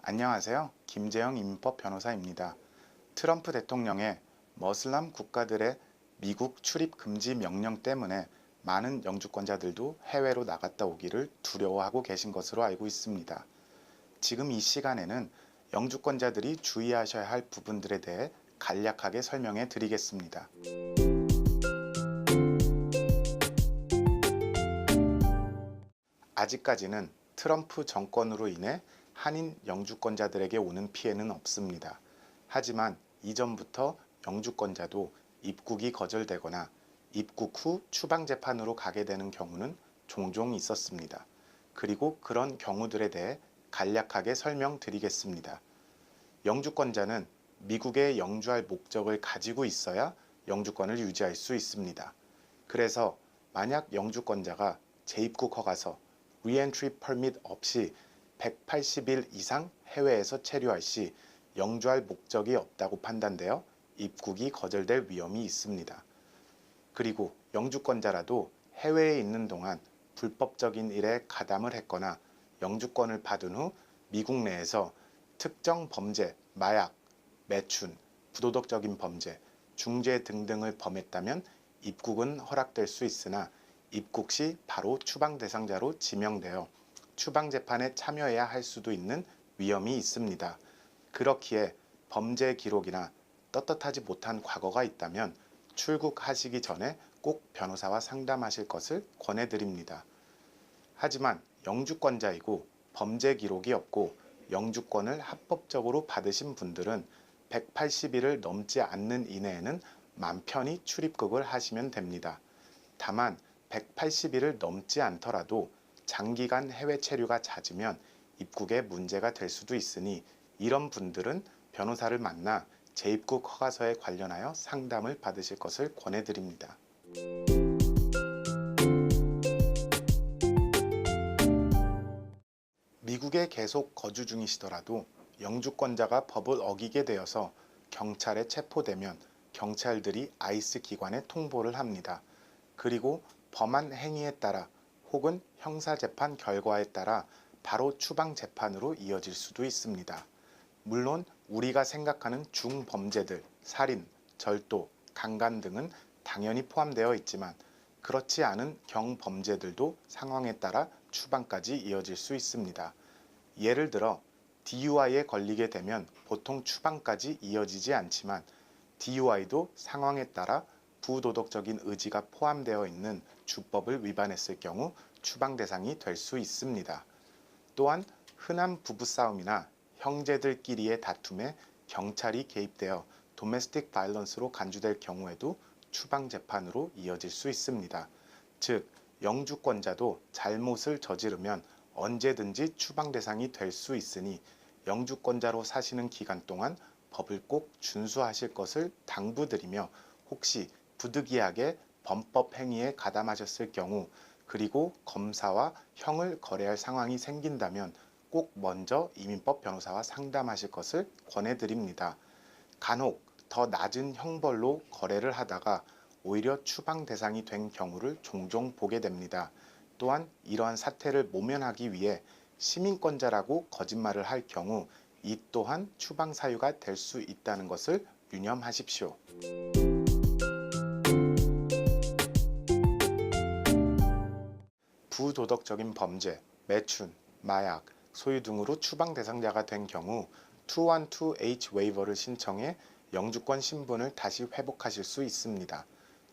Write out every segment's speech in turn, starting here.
안녕하세요. 김재영 입법 변호사입니다. 트럼프 대통령의 머슬람 국가들의 미국 출입 금지 명령 때문에 많은 영주권자들도 해외로 나갔다 오기를 두려워하고 계신 것으로 알고 있습니다. 지금 이 시간에는 영주권자들이 주의하셔야 할 부분들에 대해 간략하게 설명해 드리겠습니다. 아직까지는 트럼프 정권으로 인해 한인 영주권자들에게 오는 피해는 없습니다. 하지만 이전부터 영주권자도 입국이 거절되거나 입국 후 추방재판으로 가게 되는 경우는 종종 있었습니다. 그리고 그런 경우들에 대해 간략하게 설명드리겠습니다. 영주권자는 미국에 영주할 목적을 가지고 있어야 영주권을 유지할 수 있습니다. 그래서 만약 영주권자가 재입국 허가서 Re-entry permit 없이 180일 이상 해외에서 체류할 시 영주할 목적이 없다고 판단되어 입국이 거절될 위험이 있습니다. 그리고 영주권자라도 해외에 있는 동안 불법적인 일에 가담을 했거나 영주권을 받은 후 미국 내에서 특정 범죄, 마약, 매춘, 부도덕적인 범죄, 중죄 등등을 범했다면 입국은 허락될 수 있으나 입국 시 바로 추방 대상자로 지명되어 추방 재판에 참여해야 할 수도 있는 위험이 있습니다. 그렇기에 범죄 기록이나 떳떳하지 못한 과거가 있다면 출국하시기 전에 꼭 변호사와 상담하실 것을 권해드립니다. 하지만 영주권자이고 범죄 기록이 없고 영주권을 합법적으로 받으신 분들은 180일을 넘지 않는 이내에는 맘 편히 출입국을 하시면 됩니다. 다만 180일을 넘지 않더라도 장기간 해외 체류가 잦으면 입국에 문제가 될 수도 있으니 이런 분들은 변호사를 만나 재입국 허가서에 관련하여 상담을 받으실 것을 권해드립니다. 미국에 계속 거주 중이시더라도 영주권자가 법을 어기게 되어서 경찰에 체포되면 경찰들이 아이스 기관에 통보를 합니다. 그리고 범한 행위에 따라 혹은 형사재판 결과에 따라 바로 추방재판으로 이어질 수도 있습니다. 물론 우리가 생각하는 중범죄들, 살인, 절도, 강간 등은 당연히 포함되어 있지만 그렇지 않은 경범죄들도 상황에 따라 추방까지 이어질 수 있습니다. 예를 들어 DUI에 걸리게 되면 보통 추방까지 이어지지 않지만 DUI도 상황에 따라 부도덕적인 의지가 포함되어 있는 주법을 위반했을 경우 추방 대상이 될 수 있습니다. 또한 흔한 부부싸움이나 형제들끼리의 다툼에 경찰이 개입되어 도메스틱 바이런스로 간주될 경우에도 추방 재판으로 이어질 수 있습니다. 즉, 영주권자도 잘못을 저지르면 언제든지 추방 대상이 될 수 있으니 영주권자로 사시는 기간 동안 법을 꼭 준수하실 것을 당부드리며 혹시 부득이하게 범법 행위에 가담하셨을 경우 그리고 검사와 형을 거래할 상황이 생긴다면 꼭 먼저 이민법 변호사와 상담하실 것을 권해드립니다. 간혹 더 낮은 형벌로 거래를 하다가 오히려 추방 대상이 된 경우를 종종 보게 됩니다. 또한 이러한 사태를 모면하기 위해 시민권자라고 거짓말을 할 경우 이 또한 추방 사유가 될 수 있다는 것을 유념하십시오. 부도덕적인 범죄, 매춘, 마약, 소유 등으로 추방 대상자가 된 경우 212H 웨이버를 신청해 영주권 신분을 다시 회복하실 수 있습니다.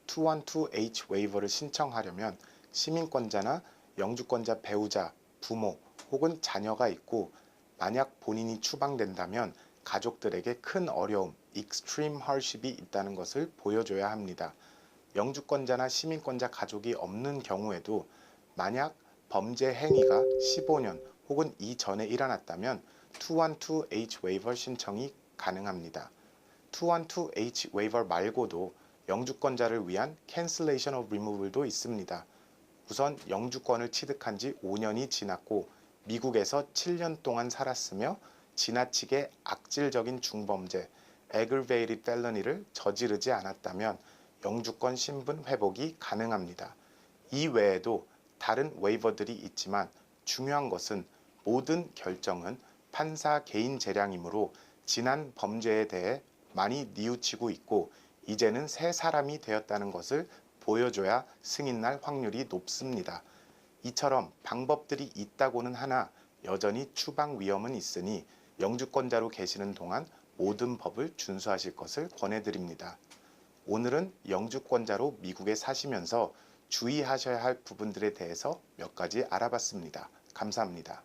212H 웨이버를 신청하려면 시민권자나 영주권자 배우자, 부모 혹은 자녀가 있고 만약 본인이 추방된다면 가족들에게 큰 어려움, extreme hardship이 있다는 것을 보여줘야 합니다. 영주권자나 시민권자 가족이 없는 경우에도 만약 범죄 행위가 15년 혹은 이전에 일어났다면 212H 웨이버 신청이 가능합니다. 212H 웨이버 말고도 영주권자를 위한 cancellation of removal도 있습니다. 우선 영주권을 취득한 지 5년이 지났고 미국에서 7년 동안 살았으며 지나치게 악질적인 중범죄, aggravated felony를 저지르지 않았다면 영주권 신분 회복이 가능합니다. 이 외에도 다른 웨이버들이 있지만 중요한 것은 모든 결정은 판사 개인 재량이므로 지난 범죄에 대해 많이 뉘우치고 있고 이제는 새 사람이 되었다는 것을 보여줘야 승인날 확률이 높습니다. 이처럼 방법들이 있다고는 하나 여전히 추방 위험은 있으니 영주권자로 계시는 동안 모든 법을 준수하실 것을 권해드립니다. 오늘은 영주권자로 미국에 사시면서 주의하셔야 할 부분들에 대해서 몇 가지 알아봤습니다. 감사합니다.